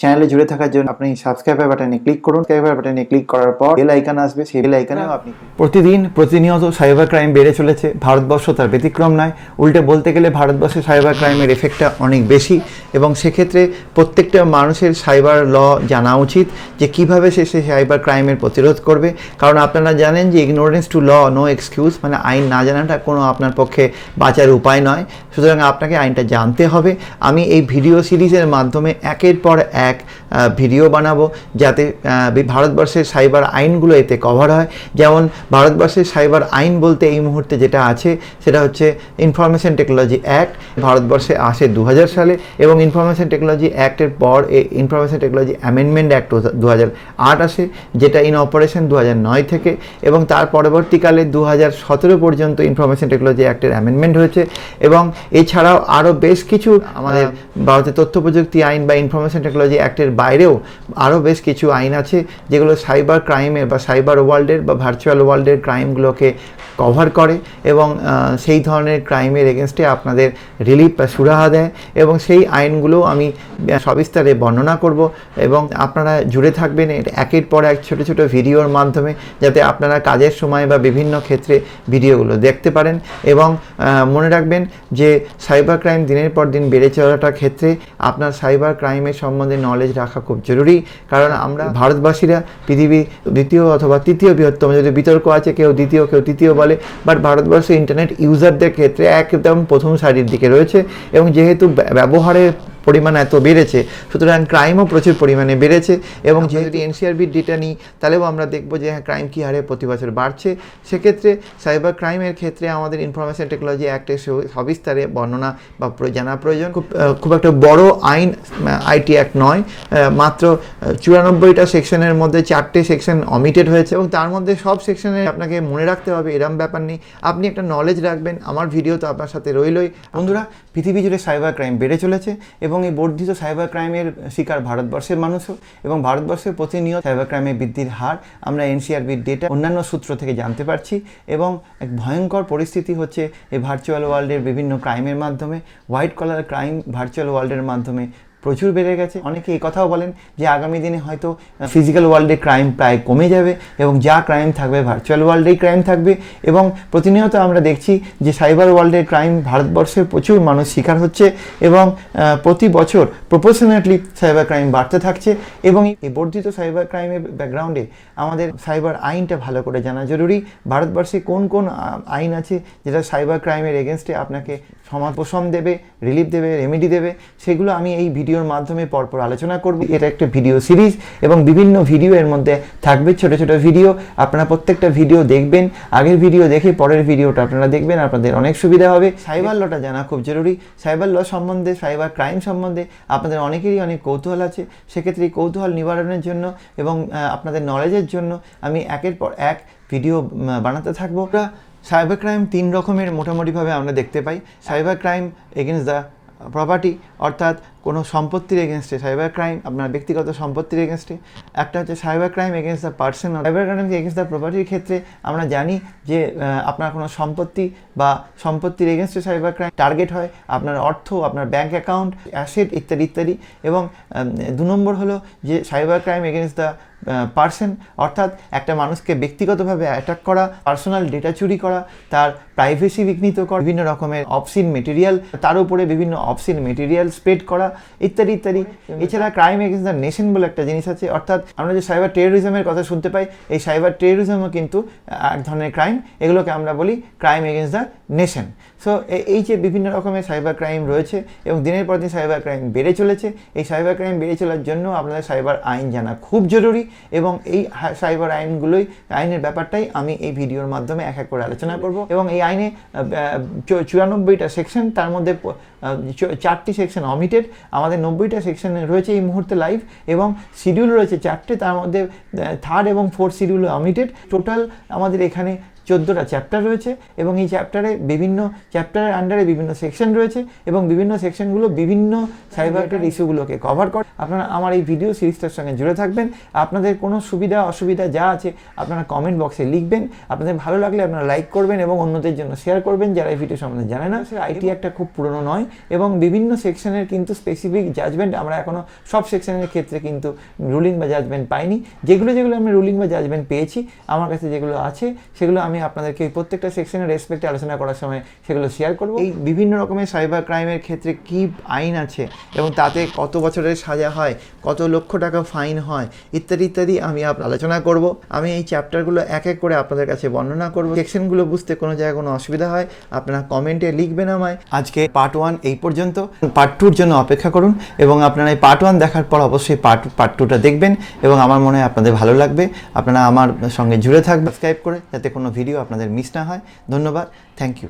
চ্যানেলে জুড়ে থাকার জন্য আপনি সাবস্ক্রাইবার বাটনে ক্লিক করুন। সাবস্ক্রাইবার বাটনে ক্লিক করার পর বেল আইকন আসবে, সেই বেল আইকনেও আপনি প্রতিনিয়ত সাইবার ক্রাইম বেড়ে চলেছে। ভারতবর্ষ তার ব্যতিক্রম নয়। উল্টে বলতে গেলে ভারতবর্ষে সাইবার ক্রাইমের এফেক্টটা অনেক বেশি এবং সেক্ষেত্রে প্রত্যেকটা মানুষের সাইবার ল জানা উচিত যে কীভাবে সে সাইবার ক্রাইমের প্রতিরোধ করবে। কারণ আপনারা জানেন যে ইগনোরেন্স টু ল নো এক্সকিউজ, মানে আইন না জানাটা কোনো আপনার পক্ষে বাঁচার উপায় নয়। সুতরাং আপনাকে আইনটা জানতে হবে। আমি এই ভিডিও সিরিজের মাধ্যমে একের পর এক ভিডিও বানাবো যাতে ভারতবর্ষের সাইবার আইনগুলো এতে কভার হয়। যেমন ভারতবর্ষের সাইবার আইন বলতে এই মুহূর্তে যেটা আছে সেটা হচ্ছে ইনফরমেশন টেকনোলজি অ্যাক্ট। ভারতবর্ষে আসে 2000 সালে এবং ইনফরমেশন টেকনোলজি অ্যাক্টের পর ইনফরমেশন টেকনোলজি অ্যামেন্ডমেন্ট অ্যাক্ট 2008 আসে, যেটা ইন অপারেশন 2009 থেকে, এবং তার পরবর্তীকালে 2017 পর্যন্ত ইনফরমেশন টেকনোলজি অ্যাক্টের অ্যামেন্ডমেন্ট হয়েছে। এবং এছাড়াও আরও বেশ কিছু আমাদের ভারতের তথ্য প্রযুক্তি আইন বা ইনফরমেশন টেকনোলজি অ্যাক্টের বাইরেও আরও বেশ কিছু আইন আছে যেগুলো সাইবার ক্রাইমের বা সাইবার ওয়ার্ল্ডের বা ভার্চুয়াল ওয়ার্ল্ডের ক্রাইমগুলোকে কভার করে এবং সেই ধরনের ক্রাইমের এগেনস্টে আপনাদের রিলিফ বা সুরাহা দেয়। এবং সেই আইনগুলো আমি সবিস্তারে বর্ণনা করব এবং আপনারা জুড়ে থাকবেন একের পর এক ছোটো ছোটো ভিডিওর মাধ্যমে, যাতে আপনারা কাজের সময় বা বিভিন্ন ক্ষেত্রে ভিডিওগুলো দেখতে পারেন। এবং মনে রাখবেন যে সাইবার ক্রাইম দিনের পর দিন বেড়ে চলাটার ক্ষেত্রে আপনার সাইবার ক্রাইমের সম্বন্ধে নলেজ রাখা খুব জরুরি। কারণ আমরা ভারতবাসীরা পৃথিবীর দ্বিতীয় অথবা তৃতীয় বৃহত্তম, যদি বিতর্ক আছে কেউ দ্বিতীয় কেউ তৃতীয় বলে, বাট ভারতবর্ষে ইন্টারনেট ইউজারদের ক্ষেত্রে একদম প্রথম সারির দিকে রয়েছে। এবং যেহেতু ব্যবহারের পরিমাণ এত বেড়েছে, সুতরাং ক্রাইমও প্রচুর পরিমাণে বেড়েছে। এবং যেহেতু এনসিআরবির ডেটা নিই তাহলেও আমরা দেখবো যে হ্যাঁ, ক্রাইম কী হারে প্রতি বছর বাড়ছে। সেক্ষেত্রে সাইবার ক্রাইমের ক্ষেত্রে আমাদের ইনফরমেশন টেকনোলজি অ্যাক্টের সবিস্তারে বর্ণনা বা জানা প্রয়োজন। খুব একটা বড় আইন আইটি অ্যাক্ট নয়, মাত্র 94টা সেকশনের মধ্যে 4টে সেকশন অমিটেড হয়েছে এবং তার মধ্যে সব সেকশনে আপনাকে মনে রাখতে হবে এরম ব্যাপার নেই। আপনি একটা নলেজ রাখবেন। আমার ভিডিও তো আপনার সাথে রইলই। বন্ধুরা, পৃথিবী জুড়ে সাইবার ক্রাইম বেড়ে চলেছে এবং এই বর্ধিত সাইবার ক্রাইমের শিকার ভারতবর্ষের মানুষও। এবং ভারতবর্ষের প্রতিনিয়ত সাইবার ক্রাইমের বৃদ্ধির হার আমরা এনসিআরবির ডেটা অন্যান্য সূত্র থেকে জানতে পারছি। এবং এক ভয়ঙ্কর পরিস্থিতি হচ্ছে এই ভার্চুয়াল ওয়ার্ল্ডের বিভিন্ন ক্রাইমের মাধ্যমে। হোয়াইট কলার ক্রাইম ভার্চুয়াল ওয়ার্ল্ডের মাধ্যমে প্রচুর বেড়ে গেছে। অনেকে এই কথাও বলেন যে আগামী দিনে হয়তো ফিজিক্যাল ওয়ার্ল্ডে ক্রাইম প্রায় কমে যাবে এবং যা ক্রাইম থাকবে ভার্চুয়াল ওয়ার্ল্ডেই ক্রাইম থাকবে। এবং প্রতিনিয়ত আমরা দেখছি যে সাইবার ওয়ার্ল্ডের ক্রাইম ভারতবর্ষের প্রচুর মানুষ শিকার হচ্ছে এবং প্রতি বছর প্রপোর্শনেটলি সাইবার ক্রাইম বাড়তে থাকছে। এবং এই বর্ধিত সাইবার ক্রাইমের ব্যাকগ্রাউন্ডে আমাদের সাইবার আইনটা ভালো করে জানা জরুরি। ভারতবর্ষে কোন কোন আইন আছে যেটা সাইবার ক্রাইমের এগেনস্টে আপনাকে সমাধান দেবে, রিলিফ দেবে, রেমেডি দেবে, সেগুলো আমি এই ভিডিওর মাধ্যমে পরপর আলোচনা করব। এটা একটা ভিডিও সিরিজ এবং বিভিন্ন ভিডিও এর মধ্যে থাকবে, ছোট ছোট ভিডিও। আপনারা প্রত্যেকটা ভিডিও দেখবেন, আগের ভিডিও দেখে পরের ভিডিওটা আপনারা দেখবেন, আপনাদের অনেক সুবিধা হবে। সাইবার লটা জানা খুব জরুরি। সাইবার ল সম্বন্ধে, সাইবার ক্রাইম সম্বন্ধে আপনাদের অনেকেরই অনেক কৌতূহল আছে। সেক্ষেত্রে এই কৌতূহল নিবারণের জন্য এবং আপনাদের নলেজের জন্য আমি একের পর এক ভিডিও বানাতে থাকবো। সাইবার ক্রাইম 3 রকমের মোটামুটিভাবে আমরা দেখতে পাই। Cyber crime against the property, অর্থাৎ কোনো সম্পত্তির এগেনস্টে সাইবার ক্রাইম, আপনার ব্যক্তিগত সম্পত্তির এগেনস্টে। একটা হচ্ছে cyber crime against the person. Cyber crime against the প্রপার্টির ক্ষেত্রে আমরা জানি যে আপনার কোনো সম্পত্তি বা সম্পত্তির এগেনস্টে সাইবার ক্রাইম টার্গেট হয়, আপনার অর্থ, আপনার ব্যাঙ্ক অ্যাকাউন্ট, অ্যাসেট ইত্যাদি ইত্যাদি। এবং 2 নম্বর হলো যে cyber crime against the person, অর্থাৎ একটা মানুষকে ব্যক্তিগতভাবে অ্যাটাক করা, পার্সোনাল ডেটা চুরি করা, তার প্রাইভেসি বিঘ্নিত করা, বিভিন্ন রকমের অবসিন মেটেরিয়াল, তার উপরে বিভিন্ন অবসিন মেটেরিয়াল স্প্রেড করা ইত্যাদি ইত্যাদি। এছাড়া ক্রাইম এগেনস্ট দ্য নেশন বলে একটা জিনিস আছে, অর্থাৎ আমরা যে সাইবার টেরোরিজমের কথা শুনতে পাই, এই সাইবার টেরোরিজমও কিন্তু এক ধরনের ক্রাইম। এগুলোকে আমরা বলি crime against the nation. So এই যে বিভিন্ন রকমের সাইবার ক্রাইম রয়েছে এবং দিনের পর দিন সাইবার ক্রাইম বেড়ে চলেছে। এই সাইবার ক্রাইম বেড়ে চলার জন্য আপনাদের সাইবার আইন জানা খুব জরুরি এবং এই সাইবার আইনের ব্যাপারটাই আমি এই ভিডিওর মাধ্যমে এক এক করে আলোচনা করব। এবং এই আইনে 94টা সেকশন, তার মধ্যে 4টি সেকশন অমিটেড। আমাদের 90টা সেকশন রয়েছে এই মুহূর্তে লাইভ এবং শিডিউল রয়েছে 4টে, তার মধ্যে 3rd এবং 4th শিডিউল অমিটেড। টোটাল আমাদের এখানে 14টা চ্যাপ্টার রয়েছে এবং এই চ্যাপ্টারে বিভিন্ন চ্যাপ্টারের আন্ডারে বিভিন্ন সেকশন রয়েছে এবং বিভিন্ন সেকশনগুলো বিভিন্ন সাইবার ইস্যুগুলোকে কভার করে। আপনারা আমার এই ভিডিও সিরিজটার সঙ্গে জুড়ে থাকবেন। আপনাদের কোনো সুবিধা অসুবিধা যা আছে আপনারা কমেন্ট বক্সে লিখবেন। আপনাদের ভালো লাগলে আপনারা লাইক করবেন এবং অন্যদের জন্য শেয়ার করবেন যারা এই ভিডিও সম্বন্ধে জানে না। আইটি একটা খুব পুরনো নয় এবং বিভিন্ন সেকশনের কিন্তু স্পেসিফিক জাজমেন্ট আমরা এখনও সব সেকশনের ক্ষেত্রে কিন্তু রুলিং বা জাজমেন্ট পাইনি। যেগুলো আমরা রুলিং বা জাজমেন্ট পেয়েছি আমার কাছে যেগুলো আছে সেগুলো আমি আপনাদেরকে প্রত্যেকটা সেকশনের রেসপেক্টে আলোচনা করার সময় সেগুলো শেয়ার করব। এই বিভিন্ন রকমের সাইবার ক্রাইমের ক্ষেত্রে কী আইন আছে এবং তাতে কত বছরের সাজা হয়, কত লক্ষ টাকা ফাইন হয় ইত্যাদি ইত্যাদি আমি আলোচনা করব। আমি এই চ্যাপ্টারগুলো এক এক করে আপনাদের কাছে বর্ণনা করব। সেকশনগুলো বুঝতে কোনো জায়গায় কোনো অসুবিধা হয় আপনারা কমেন্টে লিখবেন আমায়। আজকে পার্ট 1 এই পর্যন্ত। পার্ট 2-র জন্য অপেক্ষা করুন এবং আপনারা এই পার্ট 1 দেখার পর অবশ্যই পার্ট 2টা দেখবেন এবং আমার মনে হয় আপনাদের ভালো লাগবে। আপনারা আমার সঙ্গে জুড়ে থাকবেন সাবস্ক্রাইব করে, যাতে কোনো ভিডিও আপনাদের মিস না হয়। ধন্যবাদ, থ্যাংক ইউ।